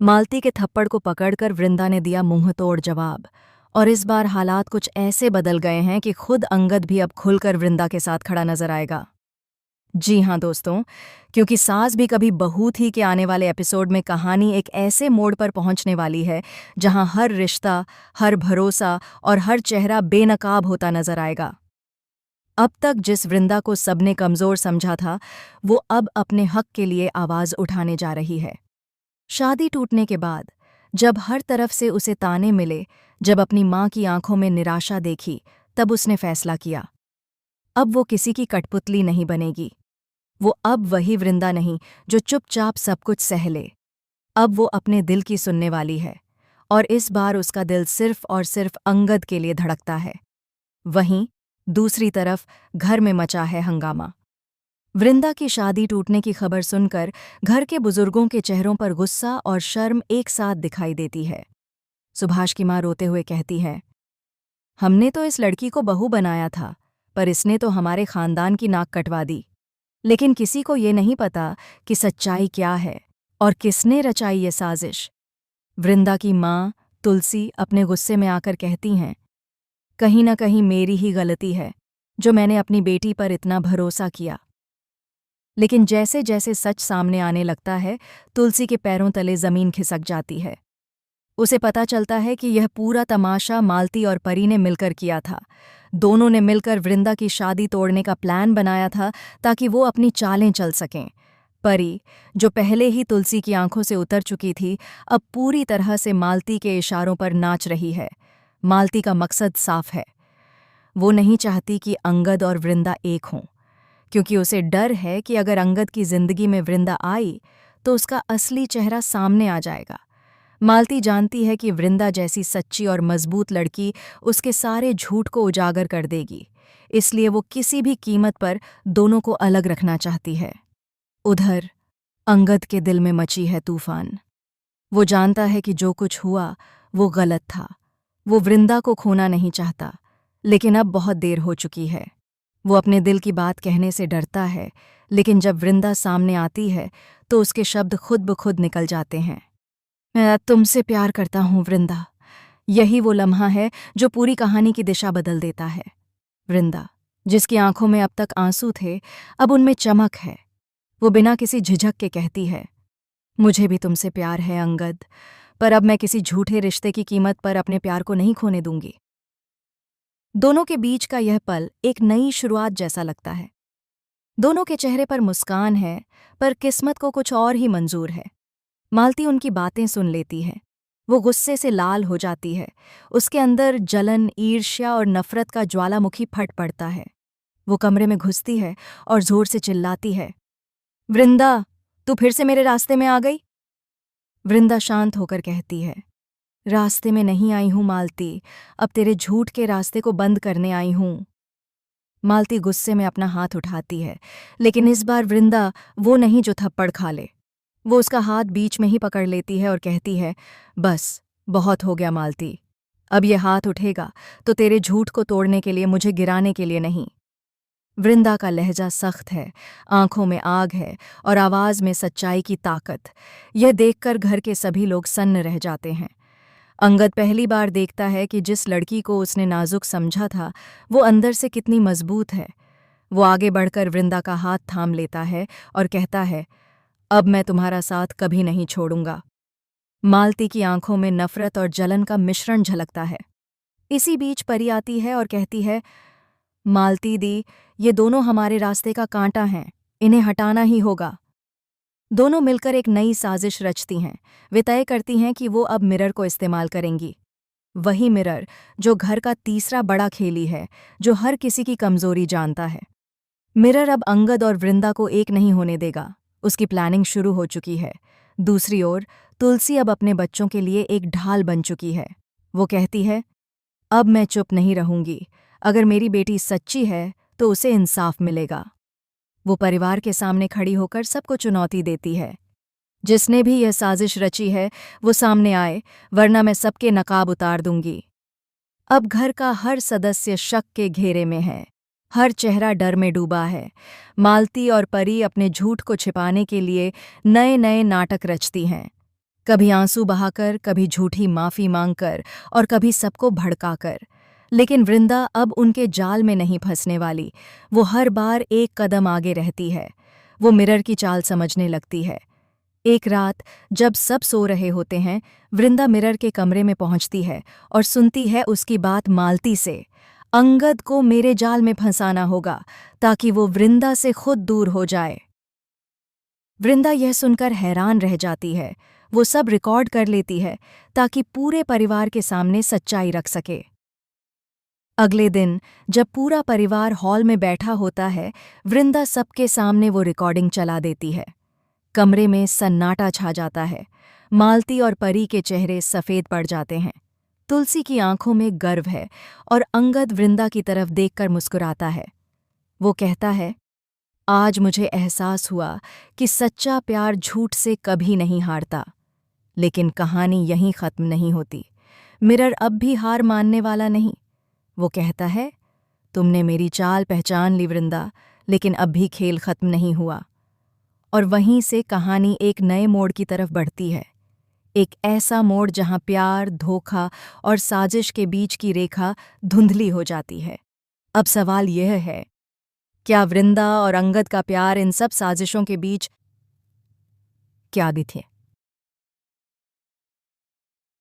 मालती के थप्पड़ को पकड़कर वृंदा ने दिया मुंहतोड़ जवाब। और इस बार हालात कुछ ऐसे बदल गए हैं कि खुद अंगद भी अब खुलकर वृंदा के साथ खड़ा नजर आएगा। जी हाँ दोस्तों, क्योंकि सास भी कभी बहू थी के आने वाले एपिसोड में कहानी एक ऐसे मोड़ पर पहुंचने वाली है जहां हर रिश्ता, हर भरोसा और हर चेहरा बेनकाब होता नजर आएगा। अब तक जिस वृंदा को सबने कमजोर समझा था, वो अब अपने हक के लिए आवाज उठाने जा रही है। शादी टूटने के बाद जब हर तरफ से उसे ताने मिले, जब अपनी माँ की आंखों में निराशा देखी, तब उसने फैसला किया, अब वो किसी की कठपुतली नहीं बनेगी। वो अब वही वृंदा नहीं जो चुपचाप सब कुछ सह ले। अब वो अपने दिल की सुनने वाली है, और इस बार उसका दिल सिर्फ और सिर्फ अंगद के लिए धड़कता है। वहीं दूसरी तरफ घर में मचा है हंगामा। वृंदा की शादी टूटने की खबर सुनकर घर के बुजुर्गों के चेहरों पर गुस्सा और शर्म एक साथ दिखाई देती है। सुभाष की माँ रोते हुए कहती है, हमने तो इस लड़की को बहू बनाया था, पर इसने तो हमारे खानदान की नाक कटवा दी। लेकिन किसी को ये नहीं पता कि सच्चाई क्या है और किसने रचाई ये साजिश। वृंदा की माँ तुलसी अपने गुस्से में आकर कहती हैं, कहीं न कहीं मेरी ही गलती है जो मैंने अपनी बेटी पर इतना भरोसा किया। लेकिन जैसे जैसे सच सामने आने लगता है, तुलसी के पैरों तले जमीन खिसक जाती है। उसे पता चलता है कि यह पूरा तमाशा मालती और परी ने मिलकर किया था। दोनों ने मिलकर वृंदा की शादी तोड़ने का प्लान बनाया था ताकि वो अपनी चालें चल सकें। परी, जो पहले ही तुलसी की आंखों से उतर चुकी थी, अब पूरी तरह से मालती के इशारों पर नाच रही है। मालती का मकसद साफ है। वो नहीं चाहती कि अंगद और वृंदा एक हों, क्योंकि उसे डर है कि अगर अंगद की जिंदगी में वृंदा आई तो उसका असली चेहरा सामने आ जाएगा। मालती जानती है कि वृंदा जैसी सच्ची और मजबूत लड़की उसके सारे झूठ को उजागर कर देगी, इसलिए वो किसी भी कीमत पर दोनों को अलग रखना चाहती है। उधर अंगद के दिल में मची है तूफान। वो जानता है कि जो कुछ हुआ वो गलत था। वो वृंदा को खोना नहीं चाहता, लेकिन अब बहुत देर हो चुकी है। वो अपने दिल की बात कहने से डरता है, लेकिन जब वृंदा सामने आती है तो उसके शब्द खुद ब खुद निकल जाते हैं। मैं तुमसे प्यार करता हूँ वृंदा। यही वो लम्हा है जो पूरी कहानी की दिशा बदल देता है। वृंदा, जिसकी आंखों में अब तक आंसू थे, अब उनमें चमक है। वो बिना किसी झिझक के कहती है, मुझे भी तुमसे प्यार है अंगद, पर अब मैं किसी झूठे रिश्ते की कीमत पर अपने प्यार को नहीं खोने दूंगी। दोनों के बीच का यह पल एक नई शुरुआत जैसा लगता है। दोनों के चेहरे पर मुस्कान है, पर किस्मत को कुछ और ही मंजूर है। मालती उनकी बातें सुन लेती है। वो गुस्से से लाल हो जाती है। उसके अंदर जलन, ईर्ष्या और नफरत का ज्वालामुखी फट पड़ता है। वो कमरे में घुसती है और जोर से चिल्लाती है, वृंदा, तू फिर से मेरे रास्ते में आ गई। वृंदा शांत होकर कहती है, रास्ते में नहीं आई हूं मालती, अब तेरे झूठ के रास्ते को बंद करने आई हूं। मालती गुस्से में अपना हाथ उठाती है, लेकिन इस बार वृंदा वो नहीं जो थप्पड़ खा ले। वो उसका हाथ बीच में ही पकड़ लेती है और कहती है, बस बहुत हो गया मालती। अब ये हाथ उठेगा तो तेरे झूठ को तोड़ने के लिए, मुझे गिराने के लिए नहीं। वृंदा का लहजा सख्त है, आंखों में आग है और आवाज में सच्चाई की ताकत। यह देखकर घर के सभी लोग सन्न रह जाते हैं। अंगद पहली बार देखता है कि जिस लड़की को उसने नाजुक समझा था, वो अंदर से कितनी मजबूत है। वो आगे बढ़कर वृंदा का हाथ थाम लेता है और कहता है, अब मैं तुम्हारा साथ कभी नहीं छोड़ूंगा। मालती की आंखों में नफरत और जलन का मिश्रण झलकता है। इसी बीच परी आती है और कहती है, मालती दी, ये दोनों हमारे रास्ते का कांटा हैं, इन्हें हटाना ही होगा। दोनों मिलकर एक नई साजिश रचती हैं। वे तय करती हैं कि वो अब मिरर को इस्तेमाल करेंगी। वही मिरर जो घर का तीसरा बड़ा खेली है, जो हर किसी की कमजोरी जानता है। मिरर अब अंगद और वृंदा को एक नहीं होने देगा। उसकी प्लानिंग शुरू हो चुकी है। दूसरी ओर तुलसी अब अपने बच्चों के लिए एक ढाल बन चुकी है। वो कहती है, अब मैं चुप नहीं रहूंगी। अगर मेरी बेटी सच्ची है तो उसे इंसाफ मिलेगा। वो परिवार के सामने खड़ी होकर सबको चुनौती देती है। जिसने भी यह साजिश रची है वो सामने आए, वरना मैं सबके नकाब उतार दूंगी। अब घर का हर सदस्य शक के घेरे में है। हर चेहरा डर में डूबा है। मालती और परी अपने झूठ को छिपाने के लिए नए नए नाटक रचती हैं। कभी आंसू बहाकर, कभी झूठी माफी मांगकर और कभी सबको भड़काकर। लेकिन वृंदा अब उनके जाल में नहीं फंसने वाली। वो हर बार एक कदम आगे रहती है। वो मिरर की चाल समझने लगती है। एक रात जब सब सो रहे होते हैं, वृंदा मिरर के कमरे में पहुंचती है और सुनती है उसकी बात मालती से। अंगद को मेरे जाल में फंसाना होगा ताकि वो वृंदा से खुद दूर हो जाए। वृंदा यह सुनकर हैरान रह जाती है। वो सब रिकॉर्ड कर लेती है ताकि पूरे परिवार के सामने सच्चाई रख सके। अगले दिन जब पूरा परिवार हॉल में बैठा होता है, वृंदा सबके सामने वो रिकॉर्डिंग चला देती है। कमरे में सन्नाटा छा जाता है। मालती और परी के चेहरे सफ़ेद पड़ जाते हैं। तुलसी की आंखों में गर्व है और अंगद वृंदा की तरफ देखकर मुस्कुराता है। वो कहता है, आज मुझे एहसास हुआ कि सच्चा प्यार झूठ से कभी नहीं हारता। लेकिन कहानी यहीं ख़त्म नहीं होती। मिरर अब भी हार मानने वाला नहीं। वो कहता है, तुमने मेरी चाल पहचान ली वृंदा, लेकिन अब भी खेल ख़त्म नहीं हुआ। और वहीं से कहानी एक नए मोड़ की तरफ बढ़ती है। एक ऐसा मोड़ जहां प्यार, धोखा और साजिश के बीच की रेखा धुंधली हो जाती है। अब सवाल यह है, क्या वृंदा और अंगद का प्यार इन सब साजिशों के बीच क्या दिखे?